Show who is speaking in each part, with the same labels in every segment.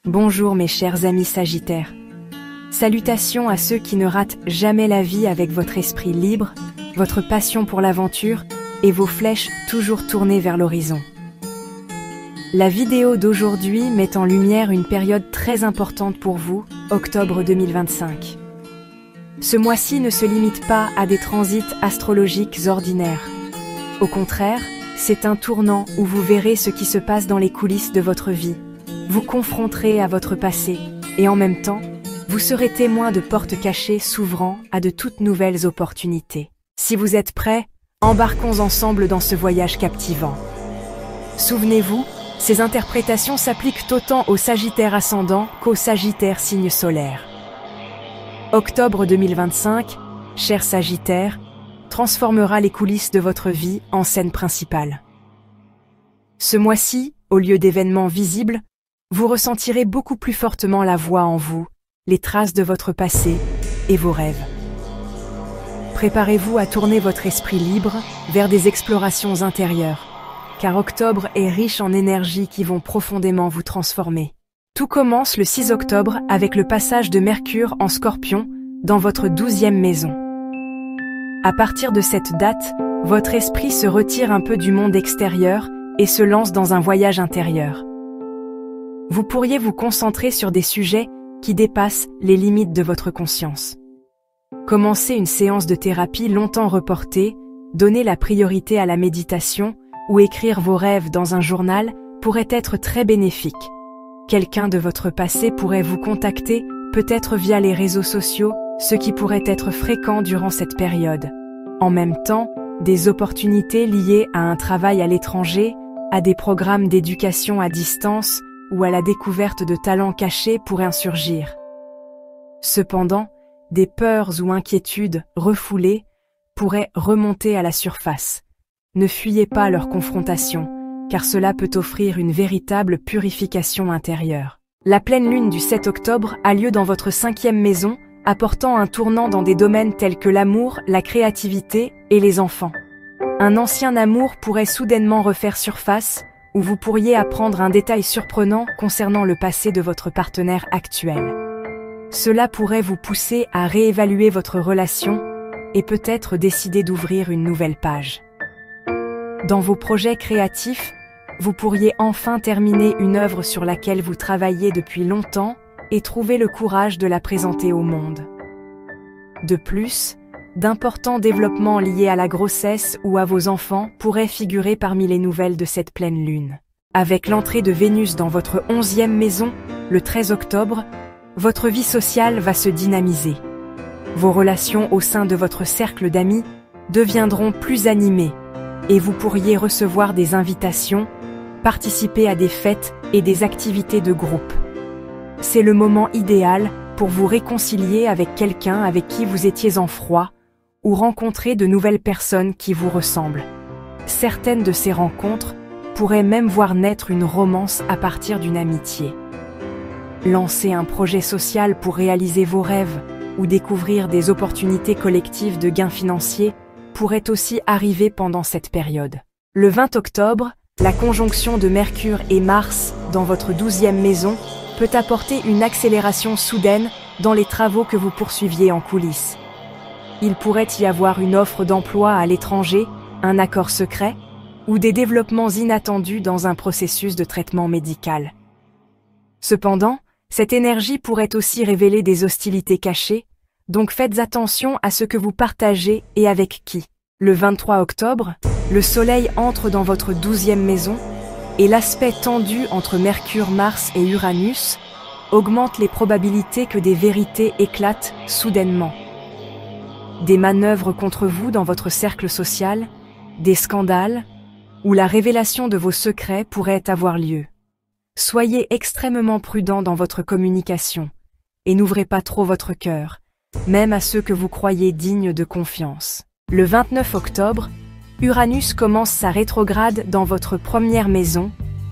Speaker 1: Bonjour mes chers amis Sagittaires. Salutations à ceux qui ne ratent jamais la vie avec votre esprit libre, votre passion pour l'aventure et vos flèches toujours tournées vers l'horizon. La vidéo d'aujourd'hui met en lumière une période très importante pour vous, octobre 2025. Ce mois-ci ne se limite pas à des transits astrologiques ordinaires. Au contraire, c'est un tournant où vous verrez ce qui se passe dans les coulisses de votre vie. Vous confronterez à votre passé et en même temps, vous serez témoin de portes cachées s'ouvrant à de toutes nouvelles opportunités. Si vous êtes prêts, embarquons ensemble dans ce voyage captivant. Souvenez-vous, ces interprétations s'appliquent autant aux Sagittaires ascendants qu'aux Sagittaires signe solaire. Octobre 2025, cher Sagittaire, transformera les coulisses de votre vie en scène principale. Ce mois-ci, au lieu d'événements visibles, vous ressentirez beaucoup plus fortement la voix en vous, les traces de votre passé et vos rêves. Préparez-vous à tourner votre esprit libre vers des explorations intérieures, car octobre est riche en énergies qui vont profondément vous transformer. Tout commence le 6 octobre avec le passage de Mercure en Scorpion dans votre 12e maison. À partir de cette date, votre esprit se retire un peu du monde extérieur et se lance dans un voyage intérieur. Vous pourriez vous concentrer sur des sujets qui dépassent les limites de votre conscience. Commencer une séance de thérapie longtemps reportée, donner la priorité à la méditation ou écrire vos rêves dans un journal pourrait être très bénéfique. Quelqu'un de votre passé pourrait vous contacter, peut-être via les réseaux sociaux, ce qui pourrait être fréquent durant cette période. En même temps, des opportunités liées à un travail à l'étranger, à des programmes d'éducation à distance ou à la découverte de talents cachés pourraient surgir. Cependant, des peurs ou inquiétudes refoulées pourraient remonter à la surface. Ne fuyez pas leur confrontation, car cela peut offrir une véritable purification intérieure. La pleine lune du 7 octobre a lieu dans votre 5e maison, apportant un tournant dans des domaines tels que l'amour, la créativité et les enfants. Un ancien amour pourrait soudainement refaire surface, ou vous pourriez apprendre un détail surprenant concernant le passé de votre partenaire actuel. Cela pourrait vous pousser à réévaluer votre relation et peut-être décider d'ouvrir une nouvelle page. Dans vos projets créatifs, vous pourriez enfin terminer une œuvre sur laquelle vous travaillez depuis longtemps et trouver le courage de la présenter au monde. De plus, d'importants développements liés à la grossesse ou à vos enfants pourraient figurer parmi les nouvelles de cette pleine lune. Avec l'entrée de Vénus dans votre 11e maison, le 13 octobre, votre vie sociale va se dynamiser. Vos relations au sein de votre cercle d'amis deviendront plus animées et vous pourriez recevoir des invitations, participer à des fêtes et des activités de groupe. C'est le moment idéal pour vous réconcilier avec quelqu'un avec qui vous étiez en froid ou rencontrer de nouvelles personnes qui vous ressemblent. Certaines de ces rencontres pourraient même voir naître une romance à partir d'une amitié. Lancer un projet social pour réaliser vos rêves ou découvrir des opportunités collectives de gains financiers pourrait aussi arriver pendant cette période. Le 20 octobre, la conjonction de Mercure et Mars dans votre 12e maison peut apporter une accélération soudaine dans les travaux que vous poursuiviez en coulisses. Il pourrait y avoir une offre d'emploi à l'étranger, un accord secret, ou des développements inattendus dans un processus de traitement médical. Cependant, cette énergie pourrait aussi révéler des hostilités cachées, donc faites attention à ce que vous partagez et avec qui. Le 23 octobre, le Soleil entre dans votre 12e maison, et l'aspect tendu entre Mercure, Mars et Uranus augmente les probabilités que des vérités éclatent soudainement. Des manœuvres contre vous dans votre cercle social, des scandales, ou la révélation de vos secrets pourraient avoir lieu. Soyez extrêmement prudent dans votre communication, et n'ouvrez pas trop votre cœur, même à ceux que vous croyez dignes de confiance. Le 29 octobre, Uranus commence sa rétrograde dans votre 1re maison,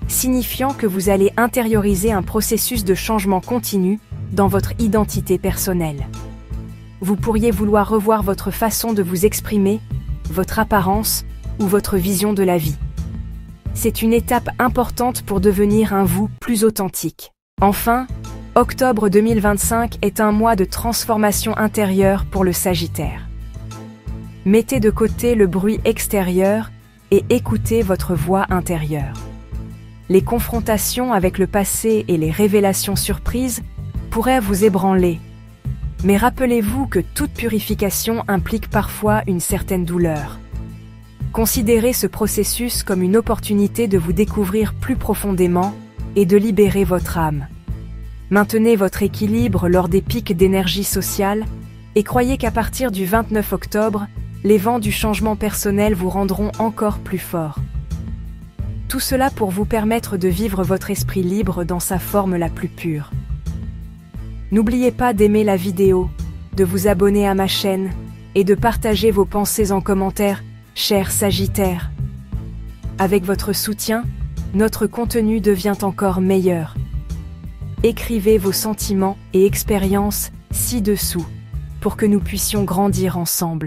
Speaker 1: signifiant que vous allez intérioriser un processus de changement continu dans votre identité personnelle. Vous pourriez vouloir revoir votre façon de vous exprimer, votre apparence ou votre vision de la vie. C'est une étape importante pour devenir un vous plus authentique. Enfin, octobre 2025 est un mois de transformation intérieure pour le Sagittaire. Mettez de côté le bruit extérieur et écoutez votre voix intérieure. Les confrontations avec le passé et les révélations surprises pourraient vous ébranler. Mais rappelez-vous que toute purification implique parfois une certaine douleur. Considérez ce processus comme une opportunité de vous découvrir plus profondément et de libérer votre âme. Maintenez votre équilibre lors des pics d'énergie sociale et croyez qu'à partir du 29 octobre, les vents du changement personnel vous rendront encore plus fort. Tout cela pour vous permettre de vivre votre esprit libre dans sa forme la plus pure. N'oubliez pas d'aimer la vidéo, de vous abonner à ma chaîne et de partager vos pensées en commentaire, chers Sagittaires. Avec votre soutien, notre contenu devient encore meilleur. Écrivez vos sentiments et expériences ci-dessous pour que nous puissions grandir ensemble.